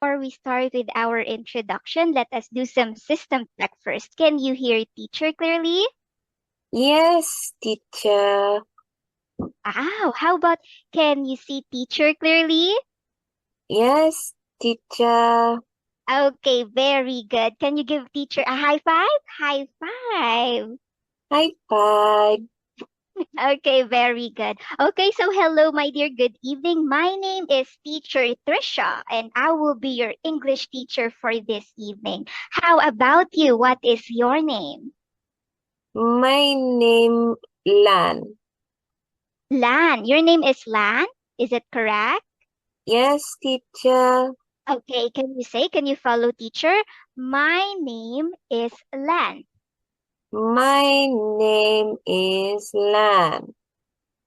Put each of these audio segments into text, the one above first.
Before we start with our introduction, let us do some system check first. Can you hear teacher clearly? Yes, teacher. Wow, how about can you see teacher clearly? Yes, teacher. Okay, very good. Can you give teacher a high five? High five. High five. Okay, very good. Okay, so hello, my dear. Good evening. My name is Teacher Trisha, and I will be your English teacher for this evening. How about you? What is your name? My name Lan. Lan. Your name is Lan? Is it correct? Yes, teacher. Okay, can you follow teacher? My name is Lan. My name is Lan.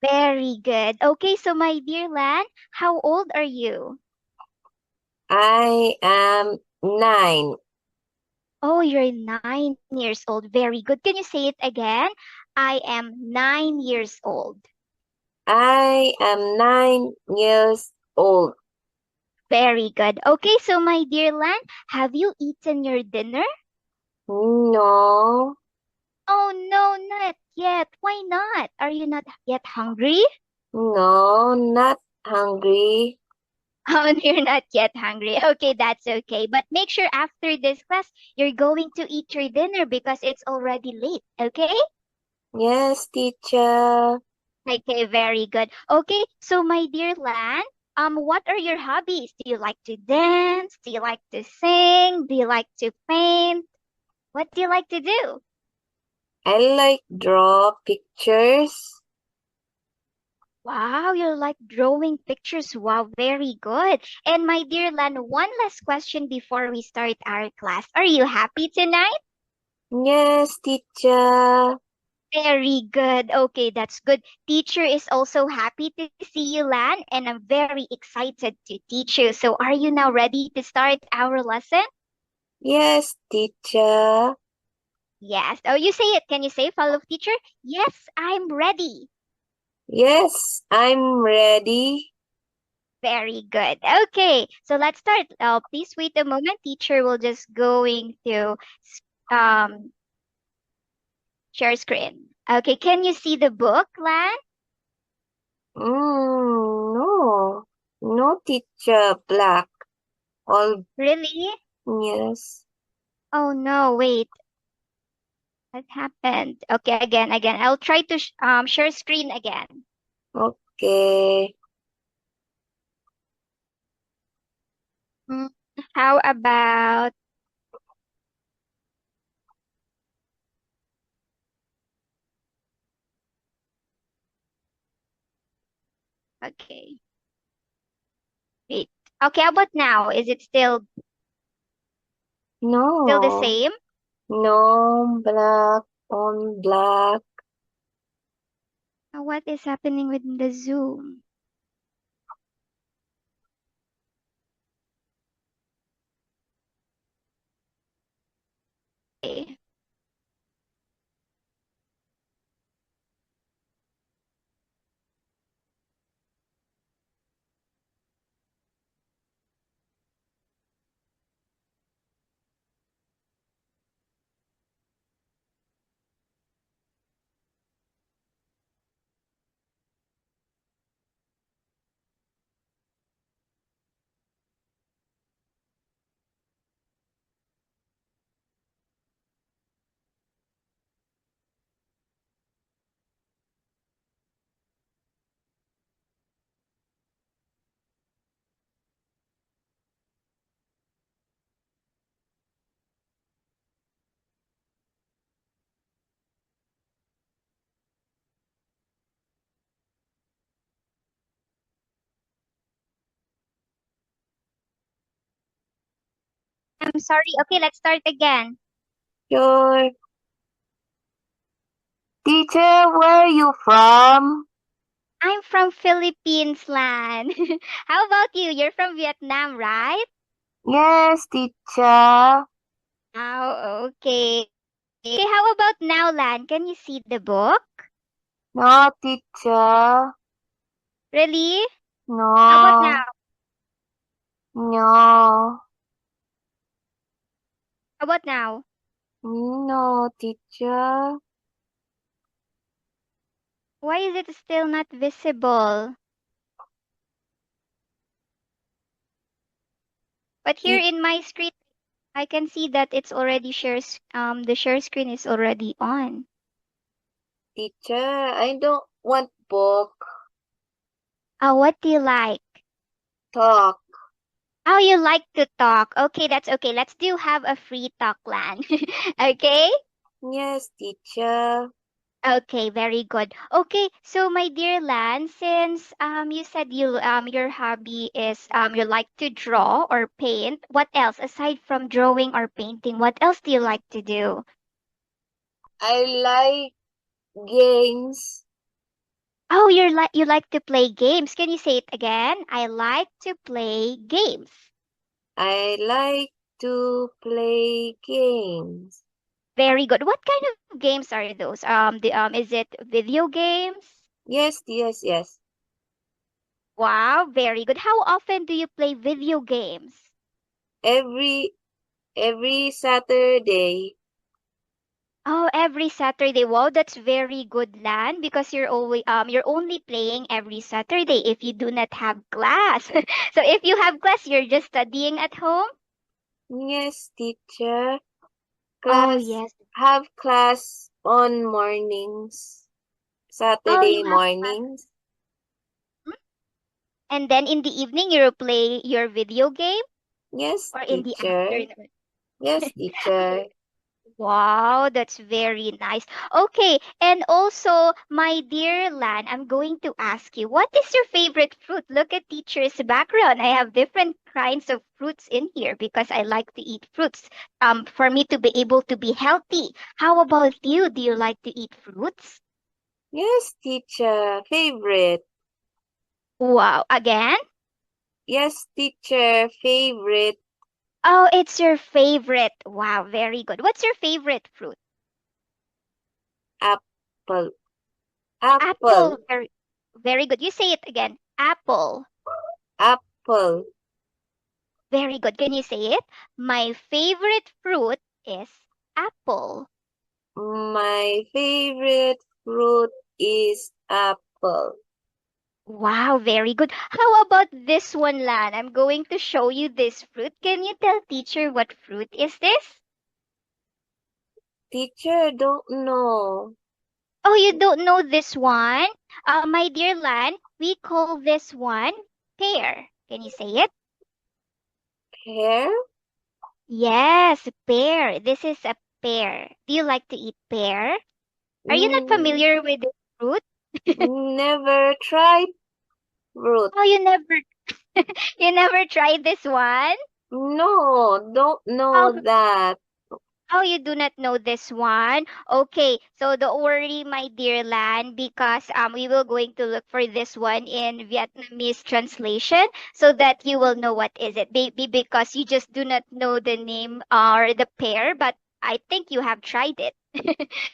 Very good. Okay, so my dear Lan, how old are you? I am 9. Oh, you're 9 years old. Very good. Can you say it again? I am 9 years old. I am 9 years old. Very good. Okay, so my dear Lan, have you eaten your dinner? No, Oh, no, not yet. Why not? Are you not yet hungry? no, not hungry. Oh, you're not yet hungry. Okay, that's okay. But make sure after this class, you're going to eat your dinner because it's already late. Okay? Yes, teacher. Okay, very good. Okay, so my dear Lan, what are your hobbies? Do you like to dance? Do you like to sing? Do you like to paint? What do you like to do? I like draw pictures. Wow, you like drawing pictures. Wow, very good. And my dear Lan, one last question before we start our class. Are you happy tonight? Yes, teacher. Very good. Okay, that's good. Teacher is also happy to see you, Lan, and I'm very excited to teach you. So, are you now ready to start our lesson? Yes, teacher. Yes. Oh, you say it. Can you say follow teacher? Yes, I'm ready. Yes, I'm ready. Very good. Okay, so let's start. Please wait a moment. Teacher will just going to um share screen. Okay, can you see the book, Lan? No, no, teacher. Black. All Really? yes. Oh no, wait. What happened? Okay, again. I'll try to share screen again. Okay. Mm, how about okay, wait. Okay, how about now? Is it still the No, same? no, black on black. What is happening with the Zoom? Okay. I'm sorry. Okay, let's start again. Sure. Teacher, where are you from? I'm from Philippines, Lan. How about you? You're from Vietnam, right? Yes, teacher. Oh, okay. Okay, how about now, Lan? Can you see the book? No, teacher. Really? How about now? No. No. How about now? No, teacher. Why is it still not visible? But here Te- in my screen, I can see that it's already the share screen is already on. Teacher, I don't want book. What do you like? Talk. Oh, you like to talk. Okay, that's okay. Let's do have a free talk Lan. Okay? Yes, teacher. Okay, very good. Okay, so my dear Lan, since you said your hobby is you like to draw or paint, what else aside from drawing or painting? What else do you like to do? I like games. Oh, you like to play games. Can you say it again? I like to play games. I like to play games. Very good. What kind of games are those? Is it video games? Yes, yes, yes. Wow, very good. How often do you play video games? Every every Saturday. Oh, every Saturday. Wow, that's very good, Lan, because you're only playing every Saturday if you do not have class. So if you have class, you're just studying at home? Yes, teacher. Oh, Class yes. have class on mornings. Oh, Saturday you have class. mornings. Hmm? And then in the evening, you will play your video game Yes, or in the teacher. afternoon? Yes, teacher. Wow, that's very nice. Okay, and also, my dear Lan, I'm going to ask you, what is your favorite fruit? Look at teacher's background. I have different kinds of fruits in here because I like to eat fruits. For me to be able to be healthy. How about you? Do you like to eat fruits? Yes, teacher. Favorite. Wow, again? Yes, teacher. Favorite. Oh, it's your favorite. Wow, very good. What's your favorite fruit? Apple. Apple. Apple. Very good. You say it again. Apple. Apple. Very good. Can you say it? My favorite fruit is apple. My favorite fruit is apple. Wow, very good. How about this one, Lan? I'm going to show you this fruit. Can you tell teacher what fruit is this? Teacher, don't know. Oh, you don't know this one? My dear Lan, we call this one pear. Can you say it? Pear? Yes, pear. This is a pear. Do you like to eat pear? Are you not Mm, familiar with this fruit? never tried fruit. Oh, you never tried this one? No, don't know Oh, that. oh, you do not know this one. Okay, so don't worry, my dear Lan, because we will going to look for this one in Vietnamese translation so that you will know what is it. Maybe because you just do not know the name or the pair, but I think you have tried it.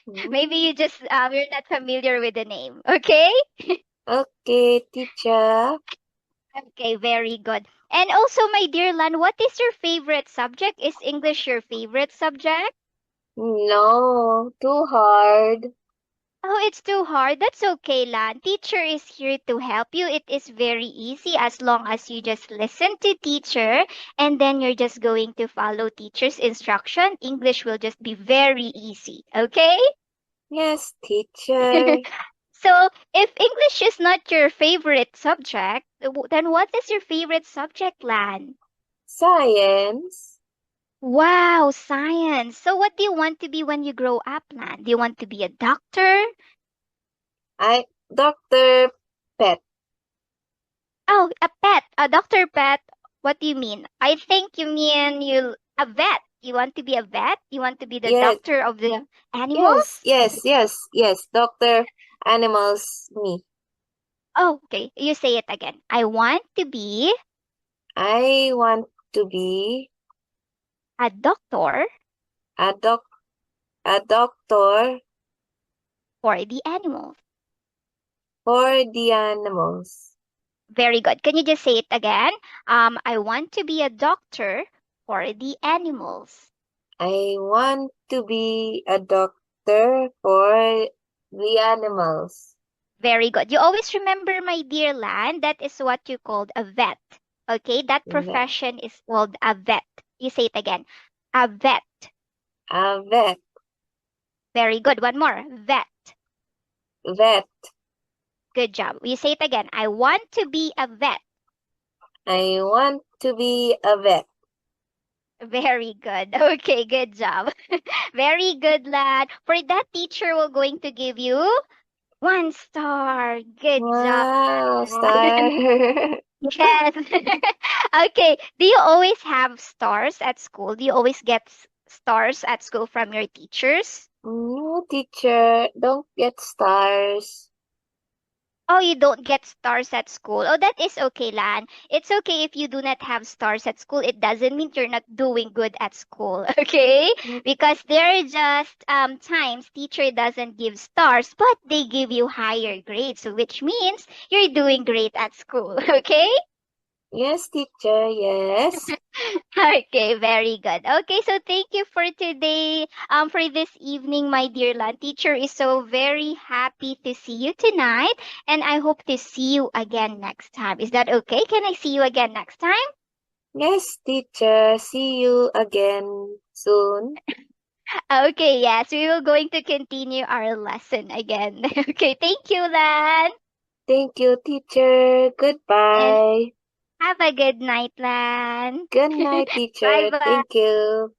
Hmm. Maybe you're not familiar with the name. Okay? Okay, teacher. Okay, very good. And also, my dear Lan, what is your favorite subject? Is English your favorite subject? No, too hard. Oh, it's too hard. That's okay, Lan. Teacher is here to help you. It is very easy as long as you just listen to teacher and then you're just going to follow teacher's instruction. English will just be very easy. Okay? Yes, teacher. So, if English is not your favorite subject, then what is your favorite subject, Lan? Science. Wow, science. So, what do you want to be when you grow up, Lan? Do you want to be a doctor? I Dr. Pet. Oh, a pet, a doctor pet. What do you mean? I think you mean a vet. You want to be a vet? You want to be the Yes, doctor of the yes, animals? yes, yes, yes. Doctor Animals me. Oh, okay. You say it again. I want to be I want to be a doctor a doc a doctor for the animals. for the animals. Very good. Can you just say it again? I want to be a doctor for the animals. I want to be a doctor for the animals. Very good. You always remember, my dear Lan, that is what you called a vet. Okay, that Vet. profession is called a vet. You say it again. A vet. A vet. Very good. One more. Vet. Vet. Good job. You say it again. I want to be a vet. I want to be a vet. Very good. Okay, good job. Very good, lad. For that, teacher will going to give you 1 star. Good job. Wow, star. Yes. Okay. Do you always have stars at school? Do you always get stars at school from your teachers? No, teacher, don't get stars. Oh, you don't get stars at school. Oh, that is okay, Lan. It's okay if you do not have stars at school. It doesn't mean you're not doing good at school, okay? Because there are just times teacher doesn't give stars, but they give you higher grades, so which means you're doing great at school, okay? Yes, teacher, yes. Okay, very good. Okay, so thank you for today. For this evening, my dear Lan. Teacher is so very happy to see you tonight, and I hope to see you again next time. Is that okay? Can I see you again next time? Yes, teacher. See you again soon. Okay, yes, we will going to continue our lesson again. Okay, thank you, Lan. Thank you, teacher. And Goodbye. have a good night, Lan. Good night, Bye teacher. bye. Thank you.